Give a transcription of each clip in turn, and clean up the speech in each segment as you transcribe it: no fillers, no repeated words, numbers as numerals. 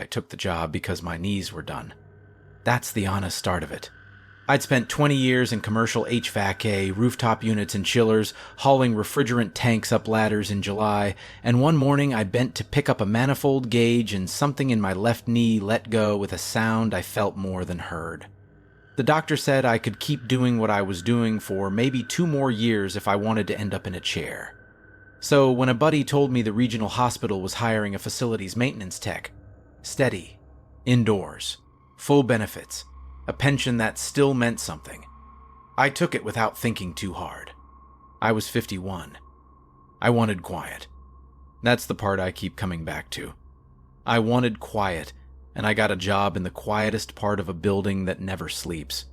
I took the job because my knees were done. That's the honest start of it. I'd spent 20 years in commercial HVAC, rooftop units and chillers, hauling refrigerant tanks up ladders in July, and one morning I bent to pick up a manifold gauge and something in my left knee let go with a sound I felt more than heard. The doctor said I could keep doing what I was doing for maybe 2 more years if I wanted to end up in a chair. So when a buddy told me the regional hospital was hiring a facilities maintenance tech, steady, indoors, full benefits, a pension that still meant something, I took it without thinking too hard. I was 51. I wanted quiet. That's the part I keep coming back to. I wanted quiet, and I got a job in the quietest part of a building that never sleeps.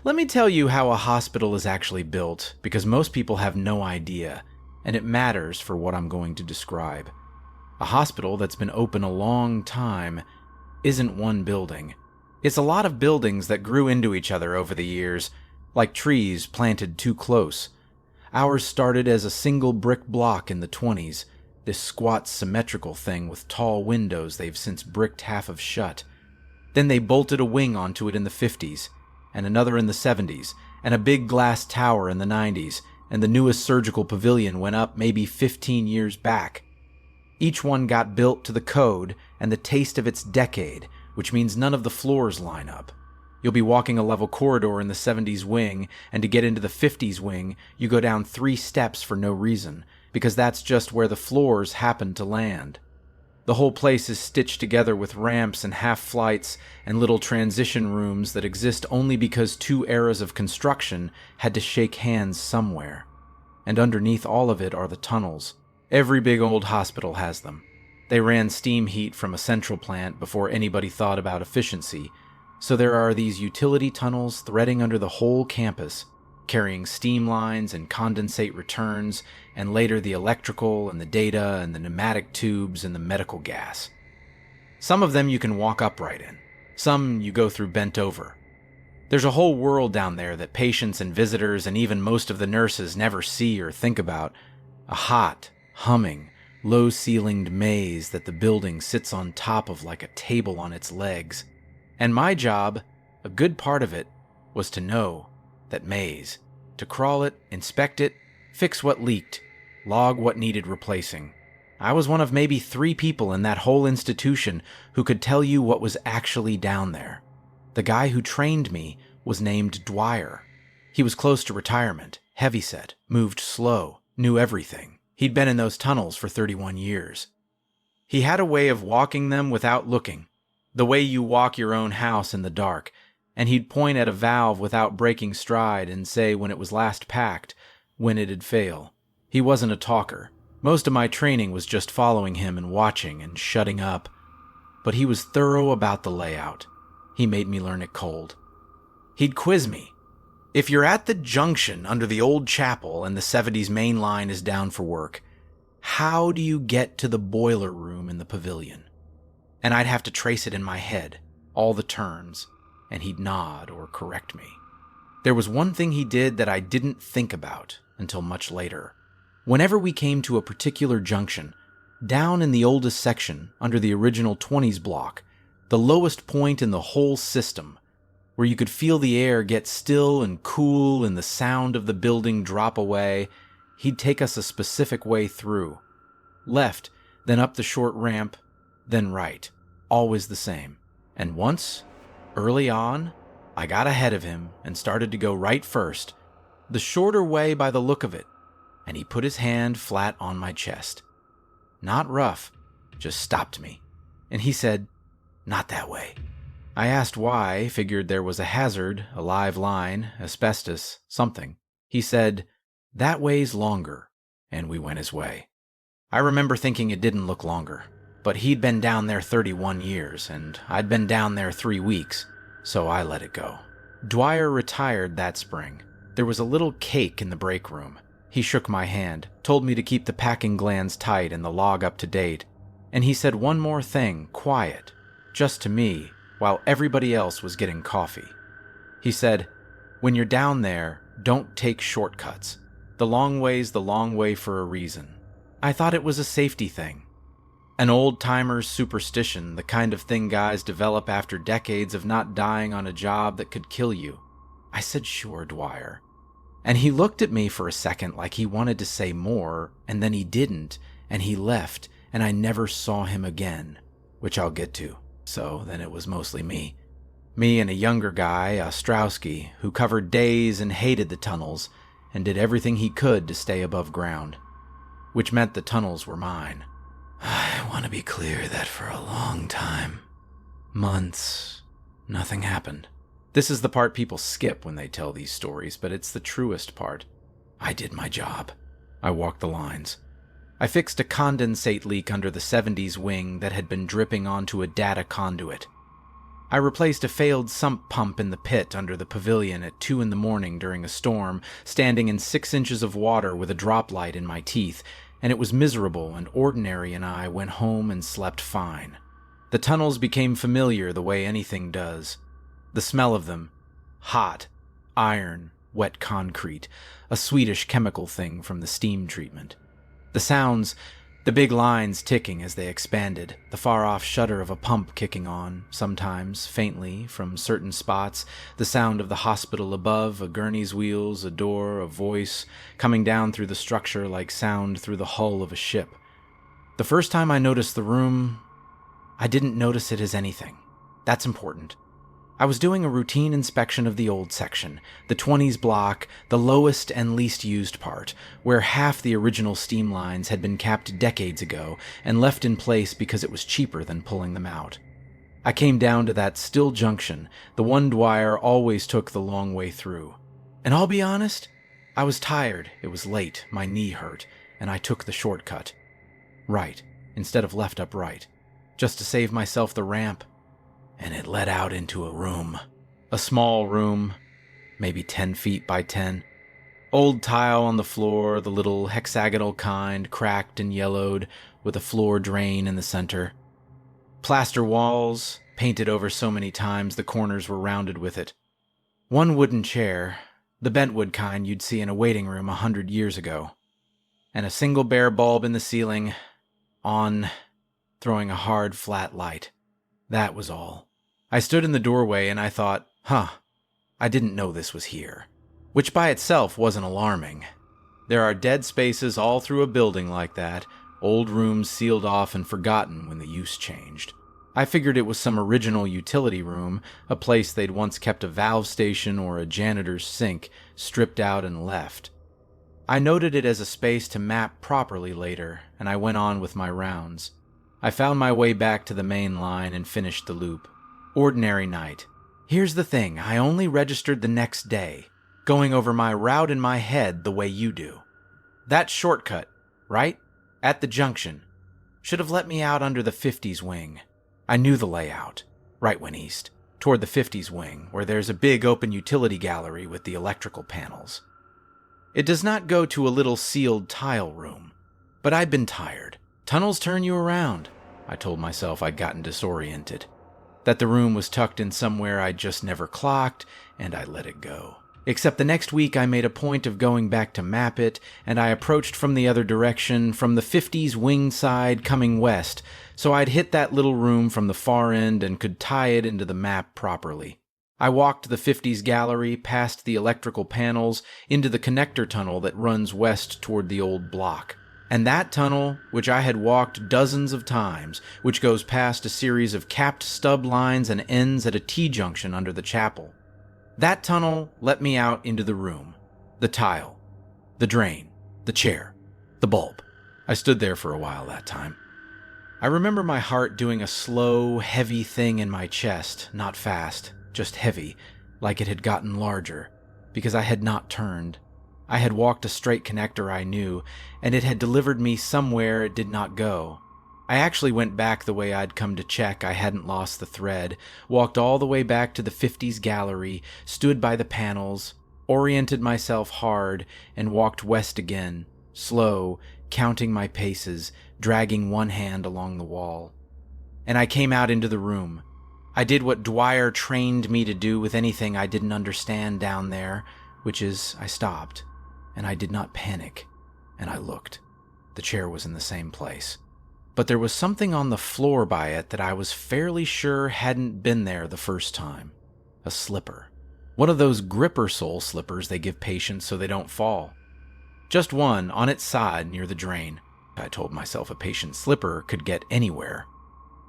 Let me tell you how a hospital is actually built, because most people have no idea, and it matters for what I'm going to describe. A hospital that's been open a long time isn't one building. It's a lot of buildings that grew into each other over the years, like trees planted too close. Ours started as a single brick block in the 20s, this squat symmetrical thing with tall windows they've since bricked half of shut. Then they bolted a wing onto it in the 50s, and another in the 70s, and a big glass tower in the 90s, and the newest surgical pavilion went up maybe 15 years back. Each one got built to the code and the taste of its decade, which means none of the floors line up. You'll be walking a level corridor in the 70s wing, and to get into the 50s wing, you go down 3 steps for no reason, because that's just where the floors happen to land. The whole place is stitched together with ramps and half-flights and little transition rooms that exist only because 2 eras of construction had to shake hands somewhere. And underneath all of it are the tunnels. Every big old hospital has them. They ran steam heat from a central plant before anybody thought about efficiency, so there are these utility tunnels threading under the whole campus, carrying steam lines and condensate returns, and later the electrical and the data and the pneumatic tubes and the medical gas. Some of them you can walk upright in. Some you go through bent over. There's a whole world down there that patients and visitors and even most of the nurses never see or think about. A hot, humming, low-ceilinged maze that the building sits on top of like a table on its legs. And my job, a good part of it, was to know that maze, to crawl it, inspect it, fix what leaked, log what needed replacing. I was one of maybe 3 people in that whole institution who could tell you what was actually down there. The guy who trained me was named Dwyer. He was close to retirement, heavyset, moved slow, knew everything. He'd been in those tunnels for 31 years. He had a way of walking them without looking, the way you walk your own house in the dark, and he'd point at a valve without breaking stride and say when it was last packed, when it'd fail. He wasn't a talker. Most of my training was just following him and watching and shutting up. But he was thorough about the layout. He made me learn it cold. He'd quiz me. If you're at the junction under the old chapel and the 70s main line is down for work, how do you get to the boiler room in the pavilion? And I'd have to trace it in my head, all the turns, and he'd nod or correct me. There was one thing he did that I didn't think about until much later. Whenever we came to a particular junction, down in the oldest section, under the original 20s block, the lowest point in the whole system, where you could feel the air get still and cool and the sound of the building drop away, he'd take us a specific way through. Left, then up the short ramp, then right. Always the same. And once, early on, I got ahead of him and started to go right first, the shorter way by the look of it, and he put his hand flat on my chest. Not rough, just stopped me. And he said, "Not that way." I asked why, figured there was a hazard, a live line, asbestos, something. He said, "That way's longer," and we went his way. I remember thinking it didn't look longer, but he'd been down there 31 years, and I'd been down there 3 weeks, so I let it go. Dwyer retired that spring. There was a little cake in the break room. He shook my hand, told me to keep the packing glands tight and the log up to date, and he said one more thing, quiet, just to me, while everybody else was getting coffee. He said, "When you're down there, don't take shortcuts. The long way's the long way for a reason." I thought it was a safety thing. An old-timer's superstition, the kind of thing guys develop after decades of not dying on a job that could kill you. I said, "Sure, Dwyer." And he looked at me for a second like he wanted to say more, and then he didn't, and he left, and I never saw him again, which I'll get to. So then it was mostly me. Me and a younger guy, Ostrowski, who covered days and hated the tunnels, and did everything he could to stay above ground, which meant the tunnels were mine. I want to be clear that for a long time, months, nothing happened. This is the part people skip when they tell these stories, but it's the truest part. I did my job. I walked the lines. I fixed a condensate leak under the 70s wing that had been dripping onto a data conduit. I replaced a failed sump pump in the pit under the pavilion at 2 a.m. during a storm, standing in 6 inches of water with a drop light in my teeth, and it was miserable, and Ordinary and I went home and slept fine. The tunnels became familiar the way anything does. The smell of them, hot, iron, wet concrete, a Swedish chemical thing from the steam treatment. The sounds, the big lines ticking as they expanded, the far-off shudder of a pump kicking on, sometimes, faintly, from certain spots, the sound of the hospital above, a gurney's wheels, a door, a voice, coming down through the structure like sound through the hull of a ship. The first time I noticed the room, I didn't notice it as anything. That's important. I was doing a routine inspection of the old section, the 20s block, the lowest and least used part, where half the original steam lines had been capped decades ago and left in place because it was cheaper than pulling them out. I came down to that still junction, the one Dwyer always took the long way through. And I'll be honest, I was tired, it was late, my knee hurt, and I took the shortcut. Right, instead of left up right, just to save myself the ramp. And it led out into a room. A small room, maybe 10 feet by 10. Old tile on the floor, the little hexagonal kind, cracked and yellowed, with a floor drain in the center. Plaster walls, painted over so many times the corners were rounded with it. One wooden chair, the bentwood kind you'd see in a waiting room 100 years ago. And a single bare bulb in the ceiling, on, throwing a hard, flat light. That was all. I stood in the doorway and I thought, I didn't know this was here. Which by itself wasn't alarming. There are dead spaces all through a building like that, old rooms sealed off and forgotten when the use changed. I figured it was some original utility room, a place they'd once kept a valve station or a janitor's sink, stripped out and left. I noted it as a space to map properly later, and I went on with my rounds. I found my way back to the main line and finished the loop. Ordinary night. Here's the thing, I only registered the next day, going over my route in my head the way you do. That shortcut, right? At the junction. Should have let me out under the 50s wing. I knew the layout. Right went east, toward the 50s wing, where there's a big open utility gallery with the electrical panels. It does not go to a little sealed tile room. But I'd been tired. Tunnels turn you around. I told myself I'd gotten disoriented. That the room was tucked in somewhere I'd just never clocked, and I let it go. Except the next week I made a point of going back to map it, and I approached from the other direction, from the 50s wing side coming west, so I'd hit that little room from the far end and could tie it into the map properly. I walked the 50s gallery, past the electrical panels, into the connector tunnel that runs west toward the old block. And that tunnel, which I had walked dozens of times, which goes past a series of capped stub lines and ends at a T-junction under the chapel. That tunnel let me out into the room, the tile, the drain, the chair, the bulb. I stood there for a while that time. I remember my heart doing a slow, heavy thing in my chest, not fast, just heavy, like it had gotten larger, because I had not turned. I had walked a straight connector I knew, and it had delivered me somewhere it did not go. I actually went back the way I'd come to check I hadn't lost the thread, walked all the way back to the 50s gallery, stood by the panels, oriented myself hard, and walked west again, slow, counting my paces, dragging one hand along the wall. And I came out into the room. I did what Dwyer trained me to do with anything I didn't understand down there, which is I stopped. And I did not panic, and I looked. The chair was in the same place. but there was something on the floor by it that I was fairly sure hadn't been there the first time. A slipper. One of those gripper sole slippers they give patients so they don't fall. Just one on its side near the drain. I told myself a patient's slipper could get anywhere.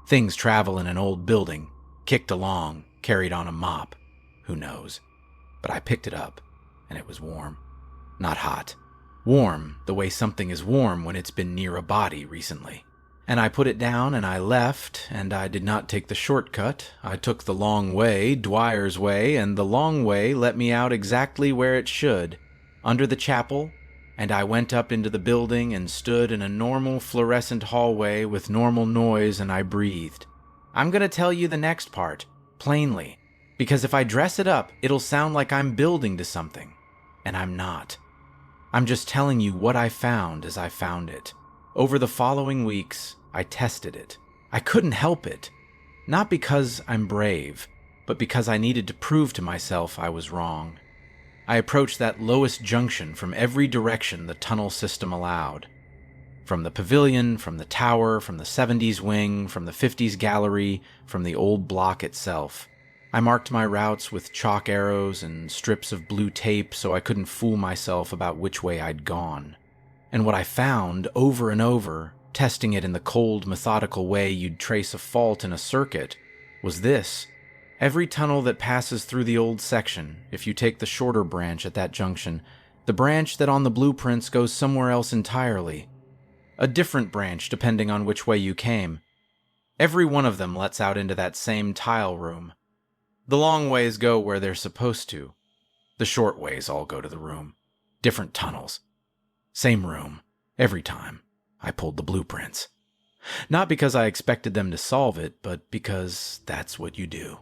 Things travel in an old building, kicked along, carried on a mop. Who knows? But I picked it up, and it was warm. Not hot. Warm, the way something is warm when it's been near a body recently. And I put it down and I left, and I did not take the shortcut. I took the long way, Dwyer's way, and the long way let me out exactly where it should, under the chapel, and I went up into the building and stood in a normal fluorescent hallway with normal noise, and I breathed. I'm going to tell you the next part, plainly, because if I dress it up, it'll sound like I'm building to something, and I'm not. I'm just telling you what I found as I found it. Over the following weeks, I tested it. I couldn't help it. Not because I'm brave, but because I needed to prove to myself I was wrong. I approached that lowest junction from every direction the tunnel system allowed. From the pavilion, from the tower, from the 70s wing, from the 50s gallery, from the old block itself. I marked my routes with chalk arrows and strips of blue tape so I couldn't fool myself about which way I'd gone. And what I found over and over, testing it in the cold, methodical way you'd trace a fault in a circuit, was this. Every tunnel that passes through the old section, if you take the shorter branch at that junction, the branch that on the blueprints goes somewhere else entirely. A different branch depending on which way you came. Every one of them lets out into that same tile room. The long ways go where they're supposed to. The short ways all go to the room. Different tunnels. Same room. Every time. I pulled the blueprints. Not because I expected them to solve it, but because that's what you do.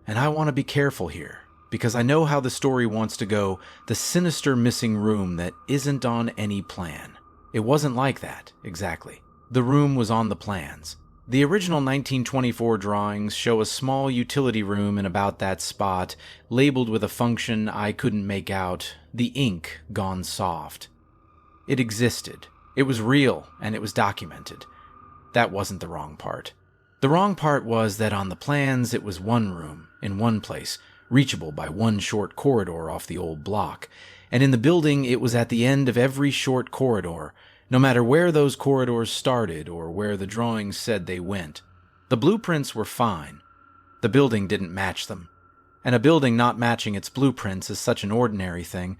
And I want to be careful here, because I know how the story wants to go, the sinister missing room that isn't on any plan. It wasn't like that, exactly. The room was on the plans. The original 1924 drawings show a small utility room in about that spot, labeled with a function I couldn't make out, the ink gone soft. It existed. It was real, and it was documented. That wasn't the wrong part. The wrong part was that on the plans it was one room, in one place, reachable by one short corridor off the old block, and in the building it was at the end of every short corridor, no matter where those corridors started or where the drawings said they went. The blueprints were fine. The building didn't match them. And a building not matching its blueprints is such an ordinary thing.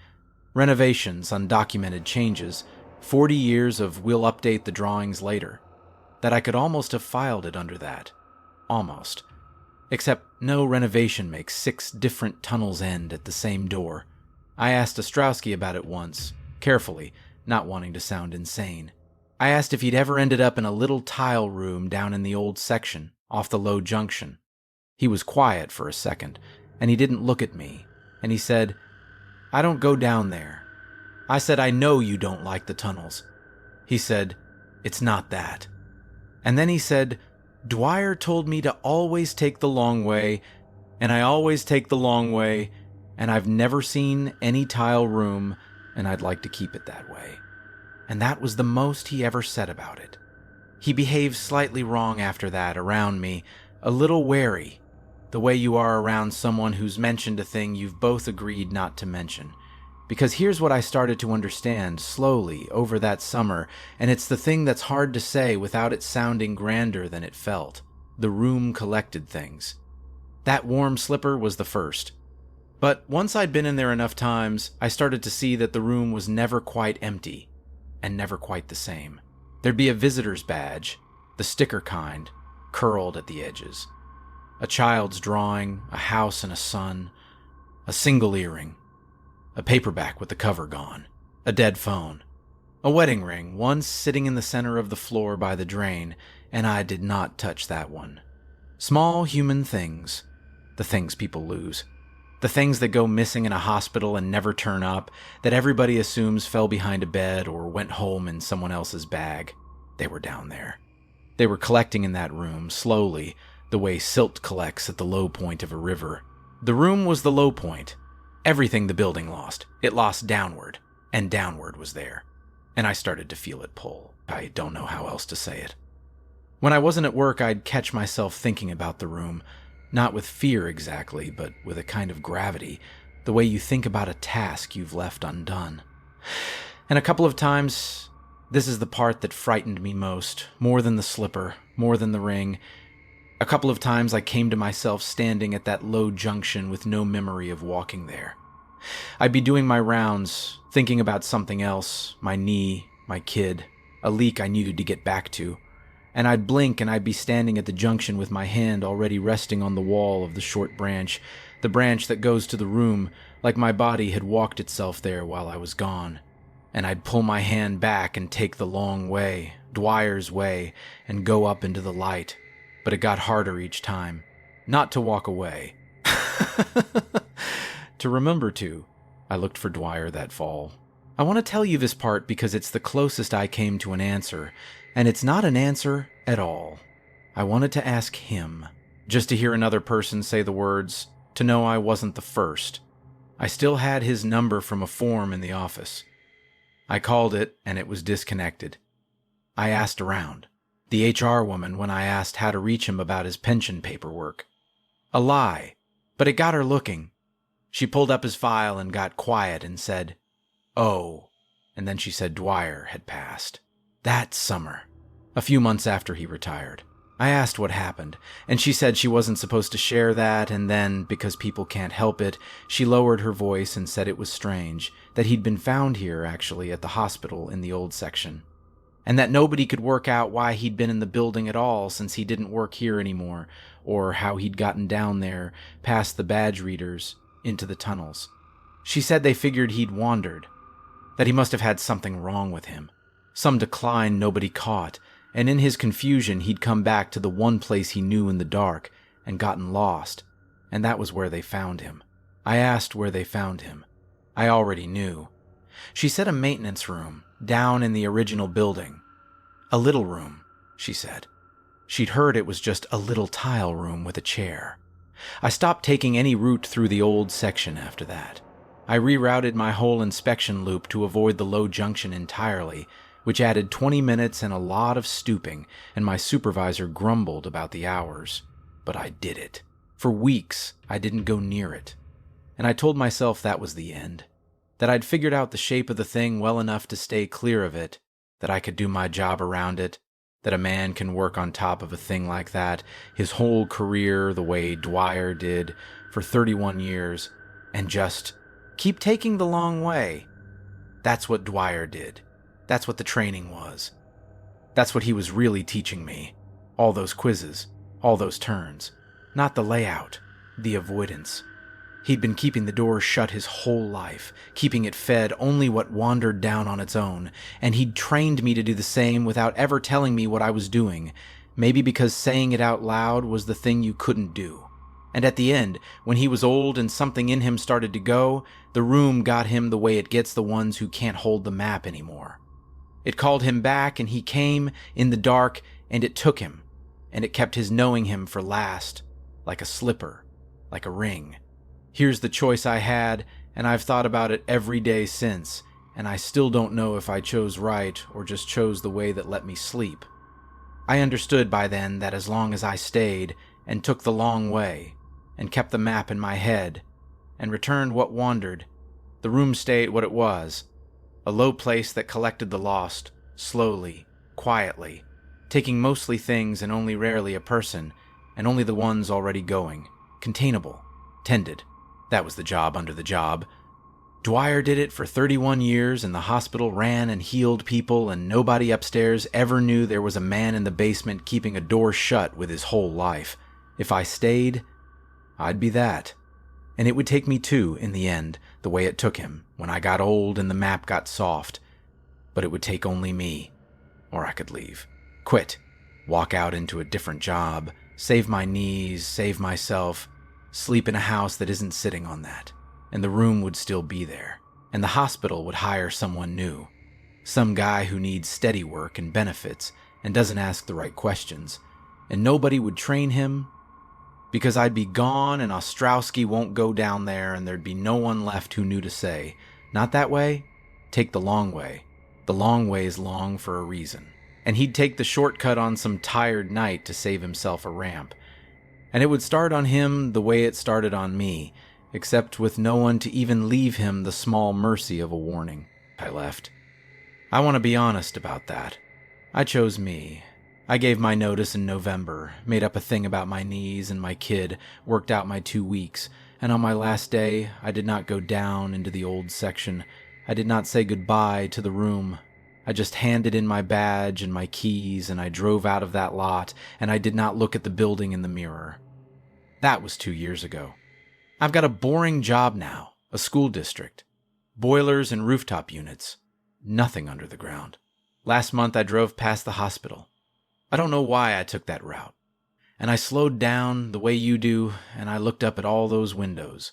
Renovations, undocumented changes, 40 years of we'll update the drawings later. That I could almost have filed it under that. Almost. Except no renovation makes 6 different tunnels end at the same door. I asked Ostrowski about it once, carefully, not wanting to sound insane. I asked if he'd ever ended up in a little tile room down in the old section, off the low junction. He was quiet for a second, and he didn't look at me, and he said, I don't go down there. I said, I know you don't like the tunnels. He said, it's not that. And then he said, Dwyer told me to always take the long way, and I always take the long way, and I've never seen any tile room, and I'd like to keep it that way. And that was the most he ever said about it. He behaved slightly wrong after that around me, a little wary, the way you are around someone who's mentioned a thing you've both agreed not to mention. Because here's what I started to understand slowly over that summer, and it's the thing that's hard to say without it sounding grander than it felt. The room collected things. That warm slipper was the first. But once I'd been in there enough times, I started to see that the room was never quite empty, and never quite the same. There'd be a visitor's badge, the sticker kind, curled at the edges. A child's drawing, a house and a sun, a single earring. A paperback with the cover gone. A dead phone. A wedding ring, once sitting in the center of the floor by the drain, and I did not touch that one. Small human things. The things people lose. The things that go missing in a hospital and never turn up, that everybody assumes fell behind a bed or went home in someone else's bag. They were down there. They were collecting in that room, slowly, the way silt collects at the low point of a river. The room was the low point. Everything the building lost. It lost downward, and downward was there. And I started to feel it pull. I don't know how else to say it. When I wasn't at work, I'd catch myself thinking about the room, not with fear exactly, but with a kind of gravity, the way you think about a task you've left undone. And a couple of times, this is the part that frightened me most, more than the slipper, more than the ring. A couple of times I came to myself standing at that low junction with no memory of walking there. I'd be doing my rounds, thinking about something else, my knee, my kid, a leak I needed to get back to, and I'd blink and I'd be standing at the junction with my hand already resting on the wall of the short branch, the branch that goes to the room, like my body had walked itself there while I was gone. And I'd pull my hand back and take the long way, Dwyer's way, and go up into the light. But it got harder each time. Not to walk away. To remember to. I looked for Dwyer that fall. I want to tell you this part because it's the closest I came to an answer, and it's not an answer at all. I wanted to ask him, just to hear another person say the words, to know I wasn't the first. I still had his number from a form in the office. I called it, and it was disconnected. I asked around. The HR woman when I asked how to reach him about his pension paperwork. A lie, but it got her looking. She pulled up his file and got quiet and said, "Oh," and then she said Dwyer had passed. That summer, a few months after he retired. I asked what happened, and she said she wasn't supposed to share that, and then, because people can't help it, she lowered her voice and said it was strange, that he'd been found here, actually, at the hospital in the old section. And that nobody could work out why he'd been in the building at all since he didn't work here anymore, or how he'd gotten down there, past the badge readers, into the tunnels. She said they figured he'd wandered, that he must have had something wrong with him, some decline nobody caught, and in his confusion he'd come back to the one place he knew in the dark and gotten lost, and that was where they found him. I asked where they found him. I already knew. She said a maintenance room, down in the original building. A little room, she said. She'd heard it was just a little tile room with a chair. I stopped taking any route through the old section after that. I rerouted my whole inspection loop to avoid the low junction entirely, which added 20 minutes and a lot of stooping, and my supervisor grumbled about the hours. But I did it. For weeks, I didn't go near it. And I told myself that was the end. That I'd figured out the shape of the thing well enough to stay clear of it, that I could do my job around it, that a man can work on top of a thing like that, his whole career the way Dwyer did, for 31 years, and just keep taking the long way. That's what Dwyer did. That's what the training was. That's what he was really teaching me. All those quizzes, all those turns. Not the layout, the avoidance. He'd been keeping the door shut his whole life, keeping it fed only what wandered down on its own, and he'd trained me to do the same without ever telling me what I was doing, maybe because saying it out loud was the thing you couldn't do. And at the end, when he was old and something in him started to go, the room got him the way it gets the ones who can't hold the map anymore. It called him back, and he came in the dark, and it took him, and it kept his knowing him for last, like a slipper, like a ring. Here's the choice I had, and I've thought about it every day since, and I still don't know if I chose right or just chose the way that let me sleep. I understood by then that as long as I stayed and took the long way and kept the map in my head and returned what wandered, the room stayed what it was, a low place that collected the lost, slowly, quietly, taking mostly things and only rarely a person, and only the ones already going, containable, tended. That was the job under the job. Dwyer did it for 31 years, and the hospital ran and healed people, and nobody upstairs ever knew there was a man in the basement keeping a door shut with his whole life. If I stayed, I'd be that. And it would take me too, in the end, the way it took him, when I got old and the map got soft. But it would take only me, or I could leave. Quit. Walk out into a different job, save my knees, save myself, sleep in a house that isn't sitting on that, and the room would still be there, and the hospital would hire someone new, some guy who needs steady work and benefits and doesn't ask the right questions, and nobody would train him because I'd be gone and Ostrowski won't go down there and there'd be no one left who knew to say, not that way, take the long way. The long way is long for a reason. and he'd take the shortcut on some tired night to save himself a ramp. And it would start on him the way it started on me, except with no one to even leave him the small mercy of a warning. I left. I want to be honest about that. I chose me. I gave my notice in November, made up a thing about my knees and my kid, worked out my 2 weeks, and on my last day, I did not go down into the old section. I did not say goodbye to the room. I just handed in my badge and my keys, and I drove out of that lot, and I did not look at the building in the mirror. That was 2 years ago. I've got a boring job now, a school district. Boilers and rooftop units. Nothing under the ground. Last month I drove past the hospital. I don't know why I took that route. And I slowed down the way you do, and I looked up at all those windows.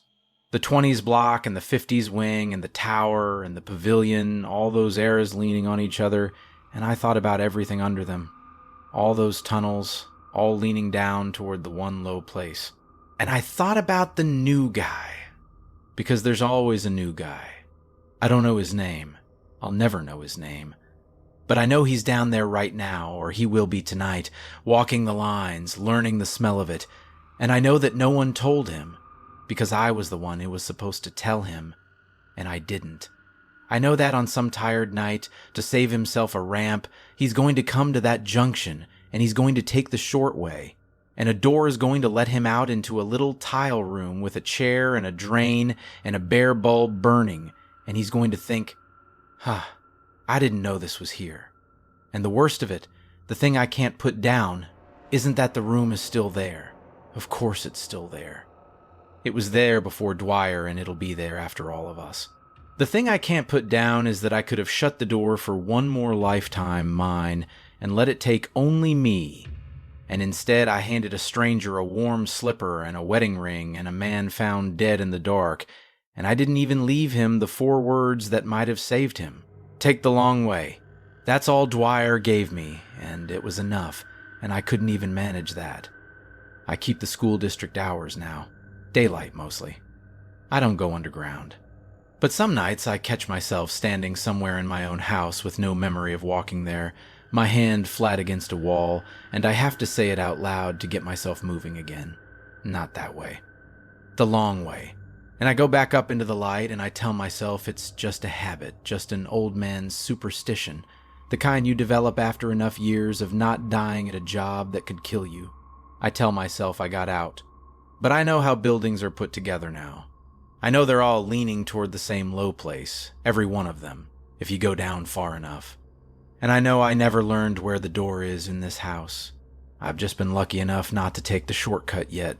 The 20s block and the 50s wing and the tower and the pavilion, all those eras leaning on each other, and I thought about everything under them. All those tunnels, all leaning down toward the one low place. And I thought about the new guy. Because there's always a new guy. I don't know his name. I'll never know his name. But I know he's down there right now, or he will be tonight, walking the lines, learning the smell of it. And I know that no one told him, because I was the one who was supposed to tell him, and I didn't. I know that on some tired night, to save himself a ramp, he's going to come to that junction, and he's going to take the short way, and a door is going to let him out into a little tile room with a chair and a drain and a bare bulb burning, and he's going to think, I didn't know this was here. And the worst of it, the thing I can't put down, isn't that the room is still there. Of course it's still there. It was there before Dwyer, and it'll be there after all of us. The thing I can't put down is that I could have shut the door for one more lifetime, mine, and let it take only me. And instead I handed a stranger a warm slipper and a wedding ring and a man found dead in the dark, and I didn't even leave him the 4 words that might have saved him. Take the long way. That's all Dwyer gave me, and it was enough, and I couldn't even manage that. I keep the school district hours now. Daylight, mostly. I don't go underground. But some nights I catch myself standing somewhere in my own house with no memory of walking there, my hand flat against a wall, and I have to say it out loud to get myself moving again. Not that way. The long way. And I go back up into the light and I tell myself it's just a habit, just an old man's superstition, the kind you develop after enough years of not dying at a job that could kill you. I tell myself I got out. But I know how buildings are put together now. I know they're all leaning toward the same low place, every one of them, if you go down far enough. And I know I never learned where the door is in this house. I've just been lucky enough not to take the shortcut yet.